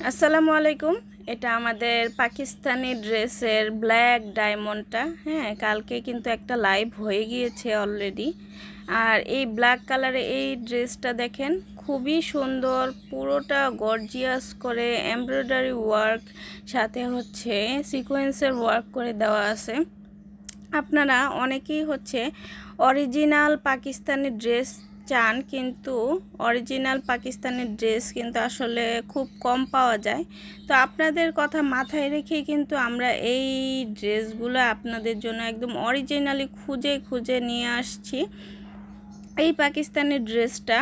আসসালামু আলাইকুম। এটা আমাদের পাকিস্তানি ড্রেসের ব্ল্যাক ডায়মন্ডটা। হ্যাঁ, কালকে কিন্তু একটা লাইভ হয়ে গিয়েছে অলরেডি। আর এই ব্ল্যাক কালারে এই ড্রেসটা দেখেন, খুবই সুন্দর, পুরোটা গর্জিয়াস করে এমব্রয়ডারি ওয়ার্ক, সাথে হচ্ছে সিকোয়েন্সের ওয়ার্ক করে দেওয়া আছে। আপনারা অনেকেই হচ্ছে অরিজিনাল পাকিস্তানি ড্রেস চান, কিন্তু অরিজিনাল পাকিস্তানি ড্রেস কিন্তু আসলে খুব কম পাওয়া যায়। তো আপনাদের কথা মাথায় রেখেই কিন্তু আমরা এই ড্রেসগুলো আপনাদের জন্য একদম অরিজিনালি খুঁজে খুঁজে নিয়ে আসছি। এই পাকিস্তানি ড্রেসটা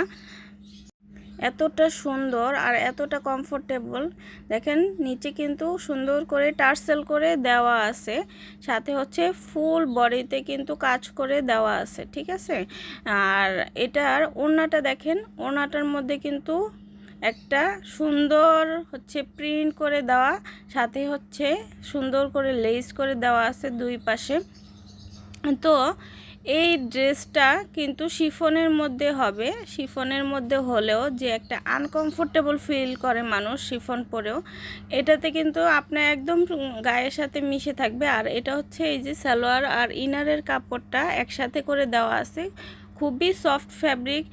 এতটা সুন্দর আর এতটা কমফোর্টেবল। দেখেন, নিচে কিন্তু সুন্দর করে টার্সেল করে দেওয়া আছে, সাথে হচ্ছে ফুল বডিতে কিন্তু কাজ করে দেওয়া আছে, ঠিক আছে। আর এটার ওড়নাটা দেখেন, ওড়নাটার মধ্যে কিন্তু একটা সুন্দর হচ্ছে প্রিন্ট করে দেওয়া, সাথে হচ্ছে সুন্দর করে লেস করে দেওয়া আছে দুই পাশে। তো এই ড্রেসটা কিন্তু শিফনের মধ্যে হবে। শিফনের মধ্যে হলেও যে একটা আনকমফোর্টেবল ফিল করে মানুষ শিফন পরেও, এটাতে কিন্তু আপনার একদম গায়ের সাথে মিশে থাকবে। আর এটা হচ্ছে এই যে সালোয়ার আর ইনারের কাপড়টা একসাথে করে দেওয়া আছে, খুবই সফট ফ্যাব্রিক।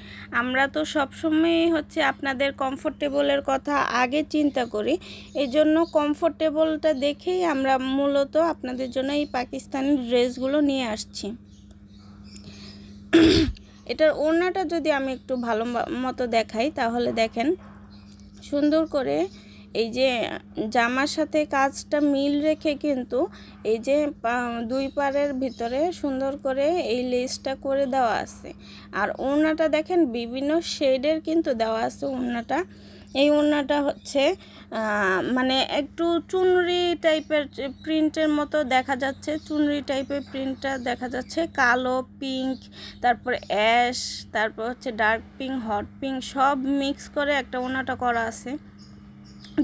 আমরা তো সবসময়ই হচ্ছে আপনাদের কমফোর্টেবলের কথা আগে চিন্তা করি, এই জন্য কমফোর্টেবলটা দেখেই আমরা মূলত আপনাদের জন্য এই পাকিস্তানি ড্রেসগুলো নিয়ে আসছি। এটার ওড়নাটা যদি আমি একটু ভালো মতো দেখাই, তাহলে দেখেন সুন্দর করে এই যে জামার সাথে কাজটা মিল রেখে কিন্তু এই যে দুই পাড়ের ভিতরে সুন্দর করে এই লেসটা করে দেওয়া আছে। আর ওড়নাটা দেখেন বিভিন্ন শেডের কিন্তু দেওয়া আছে ওড়নাটা। এই ওড়নাটা হচ্ছে মানে একটু চুনরি টাইপের প্রিন্টের মতো দেখা যাচ্ছে, চুনরি টাইপের প্রিন্টটা দেখা যাচ্ছে, কালো, পিঙ্ক, তারপর অ্যাশ, তারপর হচ্ছে ডার্ক পিঙ্ক, হট পিঙ্ক, সব মিক্স করে একটা ওড়নাটা করা আছে।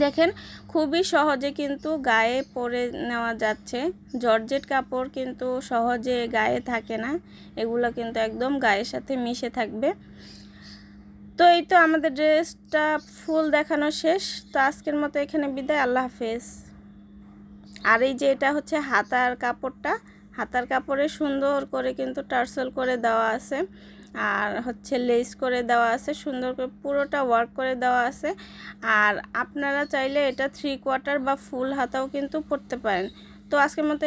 দেখেন, খুবই সহজে কিন্তু গায়ে পরে নেওয়া যাচ্ছে। জর্জেট কাপড় কিন্তু সহজে গায়ে থাকে না, এগুলো কিন্তু একদম গায়ের সাথে মিশে থাকবে। তো এই তো আমাদের ড্রেসটা ফুল দেখানো শেষ। তো আজকের মতো এখানে বিদায়, আল্লাহ হাফেজ। আর এই যে এটা হচ্ছে হাতার কাপড়টা, হাতার কাপড়ে সুন্দর করে কিন্তু টার্সেল করে দেওয়া আছে, আর হচ্ছে লেস করে দেওয়া আছে, সুন্দর করে পুরোটা ওয়ার্ক করে দেওয়া আছে। আর আপনারা চাইলে এটা 3/4 বা ফুল হাতাও কিন্তু পরতে পারেন। তো আজকের মতো